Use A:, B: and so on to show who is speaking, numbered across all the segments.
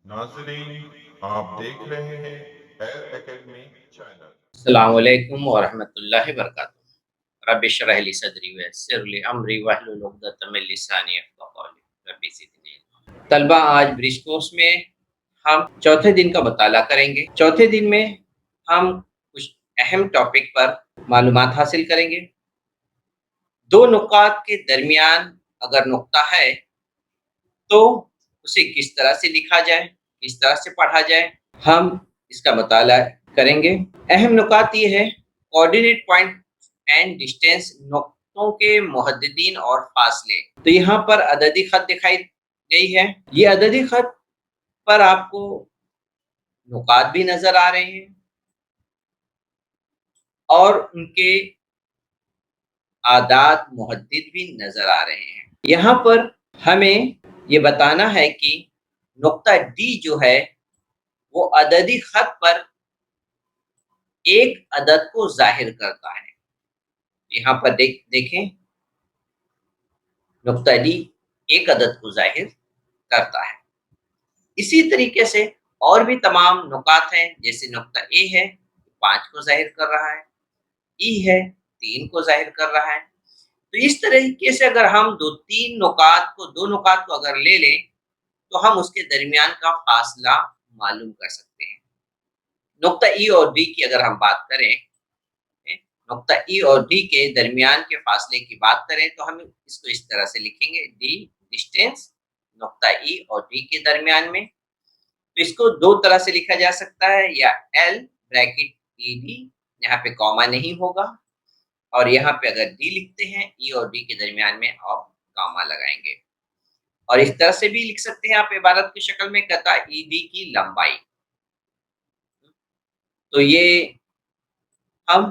A: नाज़रीन, आप देख रहे हैं एयर एकेडमी चैनल।
B: अस्सलामुअलैकुम वरहमतुल्लाहि वबरकातुहू। रब्बि इश्रह ली सदरी वयस्सिर ली अमरी वहलुल उक़दतम मिन लिसानी यफ़क़हू क़ौली। रब्बि ज़िदनी इल्मा। तलबा, आज ब्रिज कोर्स में हम चौथे दिन का मुताला करेंगे। चौथे दिन में हम कुछ अहम टॉपिक पर मालूमात हासिल करेंगे। दो नुकात के दरमियान अगर नुक्ता है तो उसे किस तरह से लिखा जाए, किस तरह से पढ़ा जाए, हम इसका मुताला करेंगे। अहम नुकात ये है, कोऑर्डिनेट पॉइंट एंड डिस्टेंस, नुक्तों के मुहद्दिदीन और फासले। तो यहाँ पर अददी खत दिखाई गई है। ये अददी खत पर आपको नुकात भी नजर आ रहे हैं और उनके आदात मुहद्दिद भी नजर आ रहे हैं। यहाँ पर हमें ये बताना है कि नुक्ता डी जो है वो अददी खत पर एक अदद को जाहिर करता है। यहाँ पर देखें, नुक्ता डी एक अदद को जाहिर करता है। इसी तरीके से और भी तमाम नुकात हैं, जैसे नुक्ता ए है 5 को जाहिर कर रहा है, ई है 3 को जाहिर कर रहा है। तो इस तरीके से अगर हम दो नुकात को अगर ले लें तो हम उसके दरमियान का फासला मालूम कर सकते हैं। नुक्ता ई और डी की अगर हम बात करें, नुक्ता ई और डी के दरमियान के फासले की बात करें तो हम इसको इस तरह से लिखेंगे, डी डिस्टेंस नुक्ता ई और डी के दरमियान में। तो इसको दो तरह से लिखा जा सकता है, या एल ब्रैकेट ई डी, यहाँ पे कॉमा नहीं होगा, और यहाँ पे अगर डी लिखते हैं ई और डी के दरमियान में और कॉमा लगाएंगे। और इस तरह से भी लिख सकते हैं आप इबारत की शक्ल में, कता ई डी की लंबाई। तो ये हम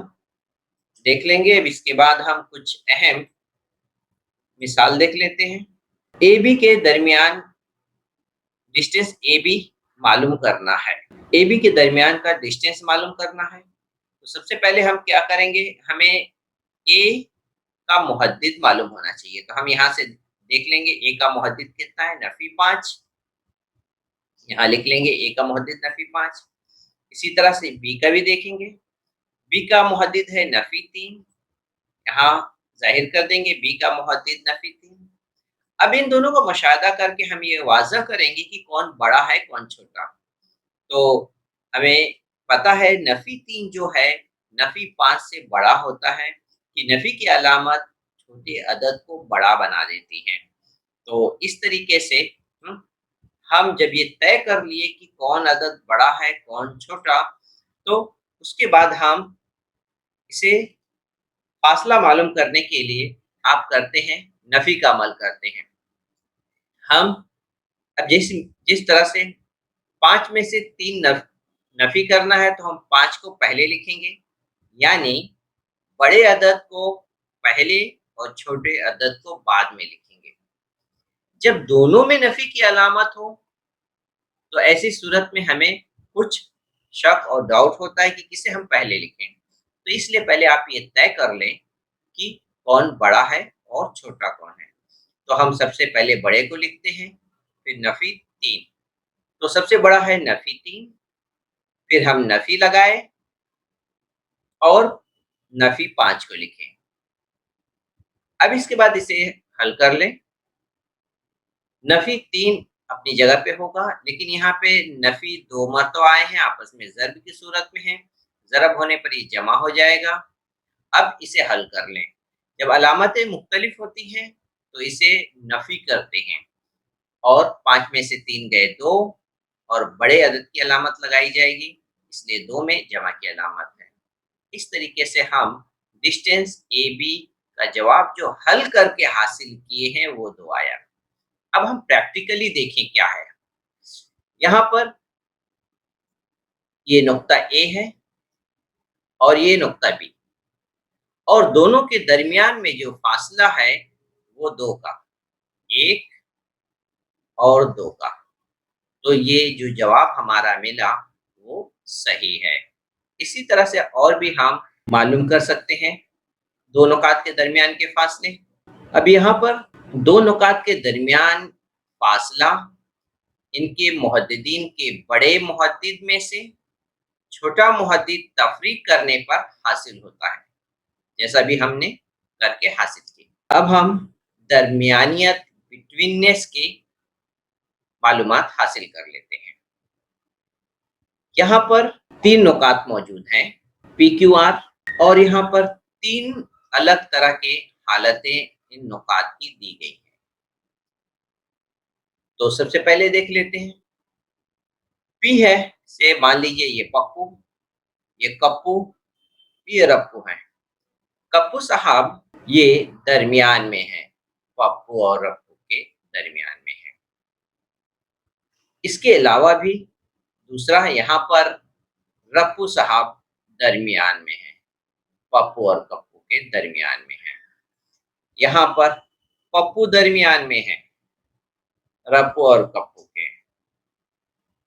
B: देख लेंगे। अब इसके बाद हम कुछ अहम मिसाल देख लेते हैं। ए बी के दरमियान डिस्टेंस ए बी मालूम करना है। ए बी के दरमियान का डिस्टेंस मालूम करना है। तो सबसे पहले हम क्या करेंगे, हमें ए का मुहद्दिद मालूम होना चाहिए। तो हम यहाँ से देख लेंगे ए का मुहद्दिद कितना है, नफी 5। यहाँ लिख लेंगे ए का मुहद्दिद नफी 5। इसी तरह से बी का भी देखेंगे, बी का मुहद्दिद है नफी 3, यहाँ जाहिर कर देंगे बी का मुहद्दिद नफी 3। अब इन दोनों को मुशाहिदा करके हम ये वाज़ह करेंगे कि कौन बड़ा है कौन छोटा। तो हमें पता है नफी 3 जो है नफी 5 से बड़ा होता है, कि नफी की अलामत छोटे अदद को बड़ा बना देती है। तो इस तरीके से हम जब ये तय कर लिए कि कौन अदद बड़ा है कौन छोटा, तो उसके बाद हम इसे फासला मालूम करने के लिए आप करते हैं, नफी का अमल करते हैं। हम अब जिस तरह से 5 में से 3 नफी करना है तो हम 5 को पहले लिखेंगे, यानी बड़े अदद को पहले और छोटे अदद को बाद में लिखेंगे। जब दोनों में नफी की अलामत हो तो ऐसी सूरत में हमें कुछ शक और डाउट होता है कि किसे हम पहले लिखें। तो इसलिए पहले आप ये तय कर लें कि कौन बड़ा है और छोटा कौन है। तो हम सबसे पहले बड़े को लिखते हैं, फिर नफी 3। तो सबसे बड़ा है नफी 3, फिर हम नफी लगाए और नफी 5 को लिखें। अब इसके बाद इसे हल कर लें। नफी 3 अपनी जगह पे होगा, लेकिन यहाँ पे नफी 2 मरतबा आए हैं, आपस में ज़र्ब की सूरत में है। ज़रब होने पर ये जमा हो जाएगा। अब इसे हल कर लें। जब अलामतें मुख्तलिफ होती हैं तो इसे नफी करते हैं, और 5 में से 3 गए 2, और बड़े अदद की अलामत लगाई जाएगी, इसलिए 2 में जमा की अलामत है। इस तरीके से हम डिस्टेंस ए बी का जवाब जो हल करके हासिल किए हैं वो 2 आया। अब हम प्रैक्टिकली देखें क्या है। यहाँ पर ये नुक्ता ए है और ये नुक्ता बी, और दोनों के दरमियान में जो फासला है वो 2 का, 1 और 2 का। तो ये जो जवाब हमारा मिला वो सही है। इसी तरह से और भी हम मालूम कर सकते हैं दो नुकात के दरमियान के फासले। अब यहाँ पर दो नुकात के दरमियान फासला इनके मुहद्दिदीन के बड़े मुहद्दिद में से छोटा मुहद्दिद तफरीक करने पर हासिल होता है, जैसा भी हमने करके हासिल किया। अब हम दरमियानियत बिटवीननेस की मालूमात हासिल कर लेते हैं। यहाँ पर 3 नुकात मौजूद हैं, PQR, और यहाँ पर 3 अलग तरह के हालतें इन नुकात की दी गई हैं। तो सबसे पहले देख लेते हैं। P है, से मान लीजिए ये पप्पू, ये कप्पू, ये रप्पू हैं। कप्पू साहब ये दरमियान में हैं, पप्पू और रप्पू के दरमियान में हैं। इसके अलावा भी दूसरा है, यहाँ पर रप्पू साहब दरमियान में हैं, पप्पू और कप्पू के दरमियान में हैं। यहाँ पर पप्पू दरमियान में है, रप्पू और कप्पू के।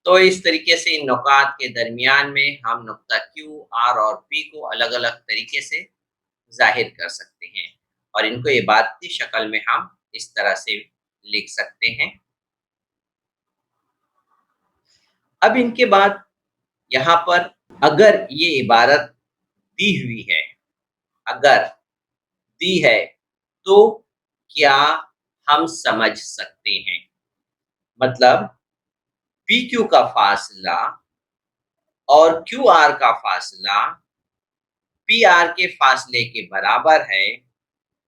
B: तो इस तरीके से इन नुकात के दरमियान में हम नुक्ता Q, R और P को अलग अलग तरीके से जाहिर कर सकते हैं और इनको इबारती शक्ल में हम इस तरह से लिख सकते हैं। अब इनके बाद यहाँ पर अगर ये इबारत दी हुई है, अगर दी है तो क्या हम समझ सकते हैं, मतलब PQ का फासला और QR का फासला PR के फासले के बराबर है,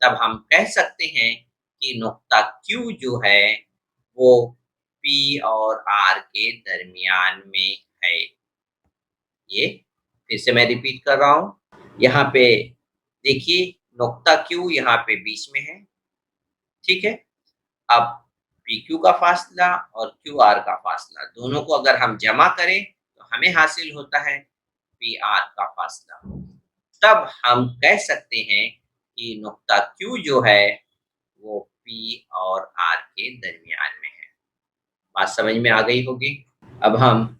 B: तब हम कह सकते हैं कि नुक्ता Q जो है वो P और R के दरमियान में है। ये फिर से मैं रिपीट कर रहा हूँ, यहाँ पे देखिए नुक्ता Q यहाँ पे बीच में है, ठीक है। अब PQ का फासला और QR का फासला दोनों को अगर हम जमा करें तो हमें हासिल होता है PR का फासला। तब हम कह सकते हैं कि नुक्ता Q जो है वो P और R के दरमियान में है। बात समझ में आ गई होगी। अब हम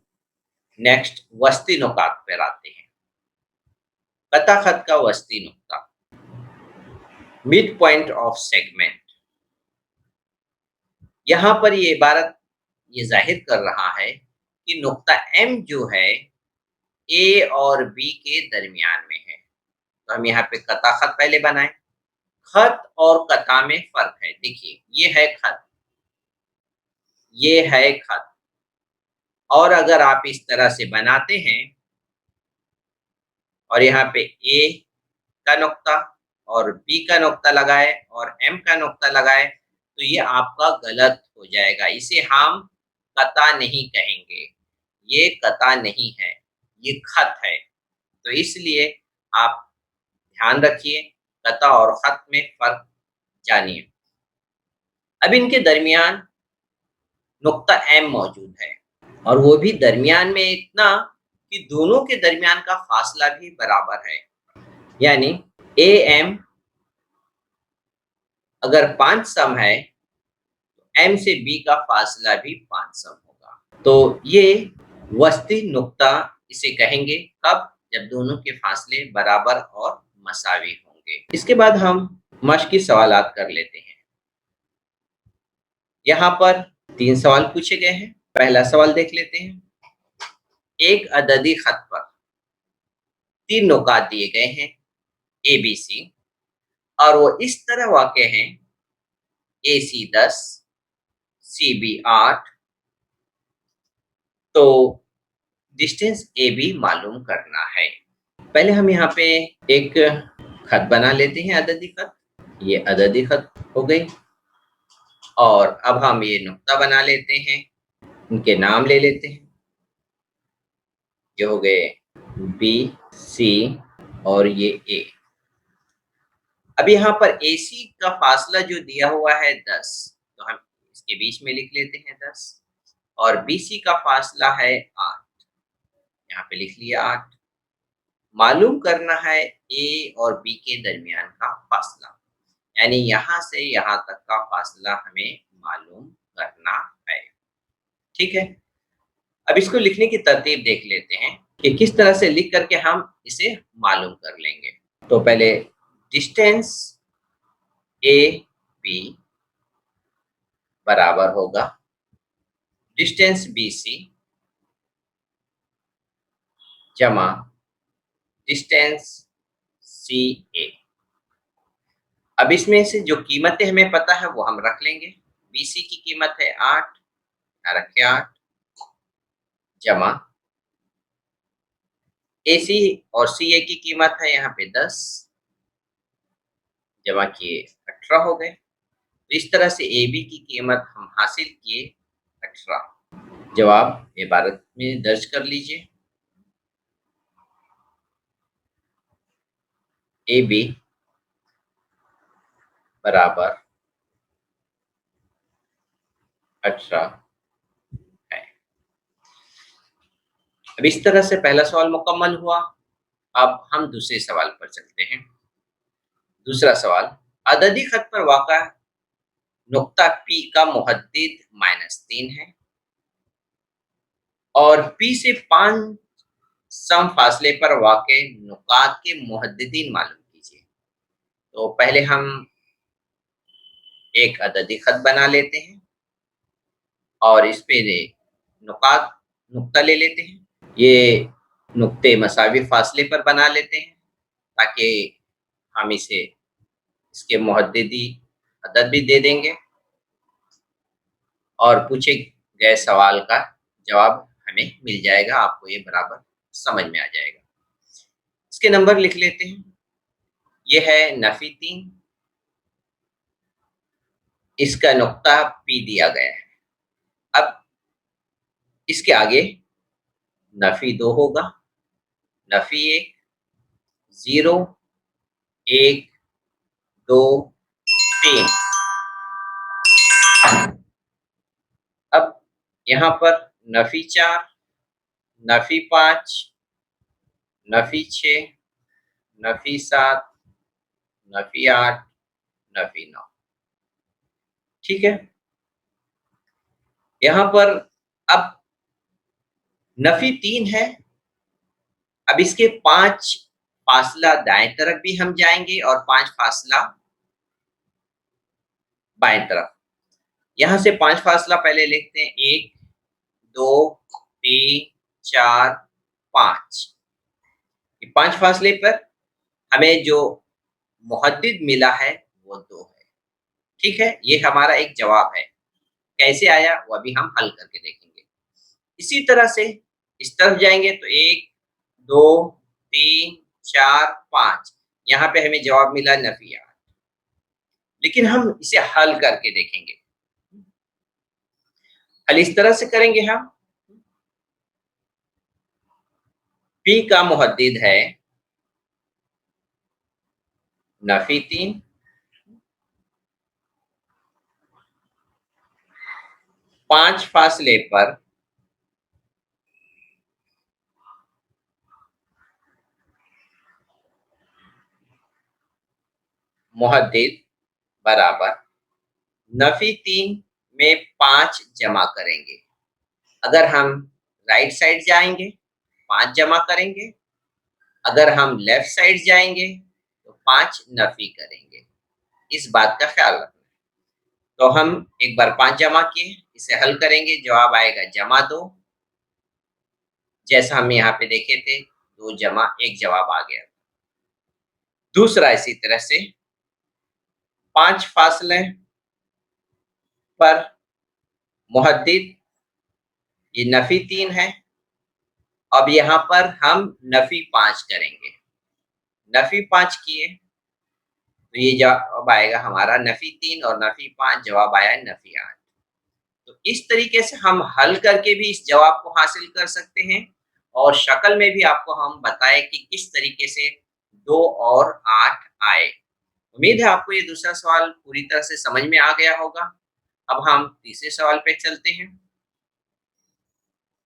B: नेक्स्ट वस्ती नुकात पर आते हैं। कता खत का वस्ती नुक्ता, मिड पॉइंट ऑफ सेगमेंट। यहाँ पर ये इबारत ये जाहिर कर रहा है कि नुक्ता M जो है A और B के दरमियान में है। तो हम यहाँ पे कता खत पहले बनाएं। खत और कता में फर्क है। देखिए ये है खत, ये है खत, और अगर आप इस तरह से बनाते हैं और यहाँ पे A का नुक्ता और B का नुक्ता लगाए और M का नुक्ता लगाए तो ये आपका गलत हो जाएगा। इसे हम कता नहीं कहेंगे, ये कता नहीं है, ये खत है। तो इसलिए आप ध्यान रखिए, कता और खत में फर्क जानिए। अब इनके दरमियान नुक्ता M मौजूद है और वो भी दरमियान में इतना कि दोनों के दरमियान का फासला भी बराबर है, यानी AM अगर 5 सम है तो M से B का फासला भी 5 सम होगा। तो ये वस्ती नुक्ता इसे कहेंगे कब, जब दोनों के फासले बराबर और मसावी होंगे। इसके बाद हम मश्की सवालात कर लेते हैं। यहाँ पर 3 सवाल पूछे गए हैं। पहला सवाल देख लेते हैं। एक अददी खत पर 3 नुकात दिए गए हैं ABC और वो इस तरह वाक़े हैं AC 10, CB 8, तो डिस्टेंस AB मालूम करना है। पहले हम यहाँ पे एक खत बना लेते हैं, अददी खत। ये अददी खत हो गई और अब हम ये नुक्ता बना लेते हैं, उनके नाम ले लेते हैं। ये हो गए B, C और ये A। अब यहाँ पर AC का फासला जो दिया हुआ है 10, तो हम इसके बीच में लिख लेते हैं 10, और BC का फासला है 8, यहाँ पे लिख लिया 8। मालूम करना है A और B के दरमियान का फासला, यानी यहाँ से यहाँ तक का फासला हमें मालूम करना है, ठीक है। अब इसको लिखने की तरतीब देख लेते हैं कि किस तरह से लिख करके हम इसे मालूम कर लेंगे। तो पहले डिस्टेंस AB बराबर होगा डिस्टेंस BC जमा डिस्टेंस CA। अब इसमें से जो कीमतें हमें पता है वो हम रख लेंगे। BC की कीमत है 8, यहाँ रखे 8, जमा AC और CA की कीमत है यहाँ पे 10, जमा किए 18 हो गए। तो इस तरह से AB की कीमत हम हासिल किए 18। जवाब इबारत में दर्ज कर लीजिए। AB बराबर 18 है। अब इस तरह से पहला सवाल मुकम्मल हुआ। अब हम दूसरे सवाल पर चलते हैं। दूसरा सवाल, अददी खत पर वाक़ा नुक्ता P का मुहद्दिद -3 है और P से 5 सम फासले पर वाक़े नुकात के मुहद्दिदीन मालूम कीजिए। तो पहले हम एक अददी खत बना लेते हैं और इस पे नुक्ता ले लेते हैं। ये नुक्ते मसावी फासले पर बना लेते हैं ताकि हम इसके मुहद्दिदी अदद भी दे देंगे और पूछे गए सवाल का जवाब हमें मिल जाएगा। आपको ये बराबर समझ में आ जाएगा। इसके नंबर लिख लेते हैं। ये है नफी 3, इसका नुक्ता P दिया गया है। अब इसके आगे नफी 2 होगा, नफी 1, 0, 1, 2, 3। अब यहाँ पर नफी 4, नफी 5, नफी 6, नफी 7, नफी 8, नफी 9। ठीक है। यहाँ पर अब नफी 3 है। अब इसके 5 फासला दाएं तरफ भी हम जाएंगे और 5 फासला बाएं तरफ। यहां से 5 फासला पहले लिखते हैं, 1, 2, 3, 4, 5। 5 फासले पर हमें जो मुहद्दिद मिला है वो 2 है। ठीक है, ये हमारा एक जवाब है। कैसे आया वो अभी हम हल करके देखेंगे। इसी तरह से इस तरफ जाएंगे तो 1, 2, 3, 4, 5। यहाँ पे हमें जवाब मिला नफी 8। लेकिन हम इसे हल करके देखेंगे। हल इस तरह से करेंगे हम, P का मुहद्दिद है नफी 3, 5 फासले पर मुहद्दिद बराबर नफी 3 में 5 जमा करेंगे। अगर हम राइट साइड जाएंगे 5 जमा करेंगे, अगर हम लेफ्ट साइड जाएंगे तो 5 नफी करेंगे। इस बात का ख्याल रखना। तो हम एक बार 5 जमा किए, इसे हल करेंगे, जवाब आएगा जमा 2। जैसा हम यहाँ पे देखे थे 2 जमा 1 जवाब आ गया। दूसरा इसी तरह से 5 फासले पर मुहद्दिद ये नफी 3 है। अब यहाँ पर हम नफी 5 करेंगे। नफी 5 किए तो ये जवाब आएगा हमारा नफी 3 और नफी 5, जवाब आया नफी 8। तो इस तरीके से हम हल करके भी इस जवाब को हासिल कर सकते हैं और शक्ल में भी आपको हम बताएं कि किस तरीके से 2 और 8 आए। उम्मीद है आपको ये दूसरा सवाल पूरी तरह से समझ में आ गया होगा। अब हम तीसरे सवाल पे चलते हैं।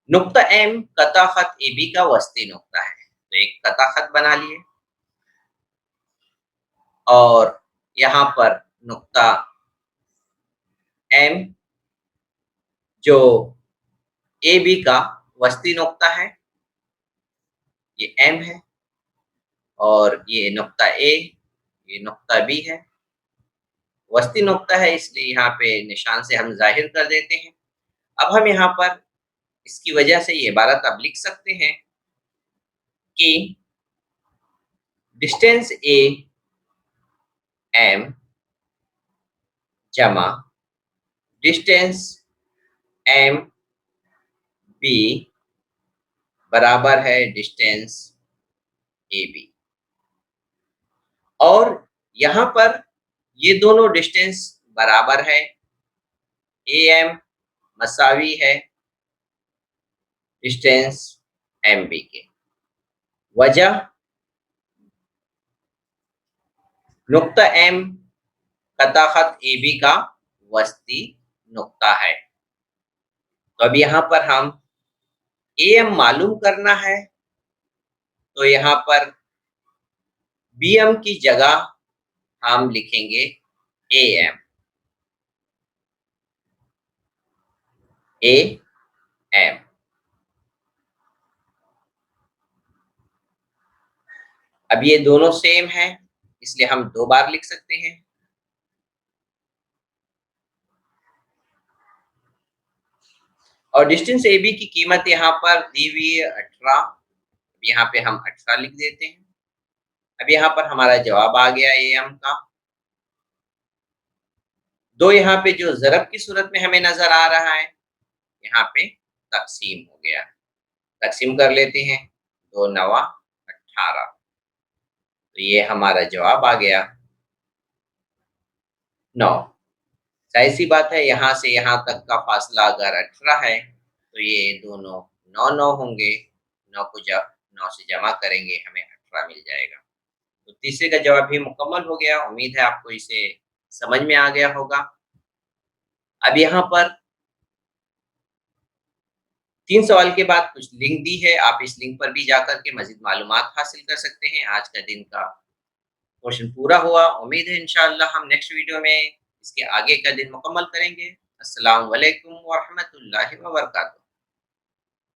B: नुक्ता M कता खत AB का वस्ती नुक्ता है। तो एक कता खत बना लिए और यहाँ पर नुक्ता M जो AB का वस्ती नुक्ता है, ये M है और ये नुक्ता A, ये नुक्ता B है। वस्ती नुक्ता है इसलिए यहाँ पे निशान से हम जाहिर कर देते हैं। अब हम यहाँ पर इसकी वजह से ये इबारत अब लिख सकते हैं कि डिस्टेंस ए एम जमा डिस्टेंस एम बी बराबर है डिस्टेंस ए बी। और यहाँ पर ये दोनों डिस्टेंस बराबर है, ए एम मसावी है डिस्टेंस एम बी के। वजह नुक्ता एम कता खत ए बी का वस्ती नुक्ता है। तो अब यहाँ पर हम ए एम मालूम करना है, तो यहाँ पर बी एम की जगह हम लिखेंगे ए एम, ए एम। अब ये दोनों सेम है, इसलिए हम 2 बार लिख सकते हैं। और डिस्टेंस ए बी की कीमत यहाँ पर दी हुई है 18, यहाँ पे हम 18 लिख देते हैं। अब यहाँ पर हमारा जवाब आ गया ए एम का। 2 यहाँ पे जो ज़रब की सूरत में हमें नजर आ रहा है, यहाँ पे तकसीम हो गया। तकसीम कर लेते हैं, 2 नवा 18, तो ये हमारा जवाब आ गया 9। जाहिर सी बात है, यहाँ से यहाँ तक का फासला अगर 18 है तो ये दोनों 9 होंगे। 9 को जब 9 से जमा करेंगे हमें 18 मिल जाएगा। तो तीसरे का जवाब भी मुकम्मल हो गया। उम्मीद है आपको इसे समझ में आ गया होगा। अब यहाँ पर 3 सवाल के बाद कुछ लिंक दी है, आप इस लिंक पर भी जाकर के मज़ीद मालूमात हासिल कर सकते हैं। आज का दिन का पोर्शन पूरा हुआ। उम्मीद है इंशाअल्लाह हम नेक्स्ट वीडियो में इसके आगे का दिन मुकम्मल करेंगे। अस्सलामु अलैकुम व रहमतुल्लाहि व बरकातुहू।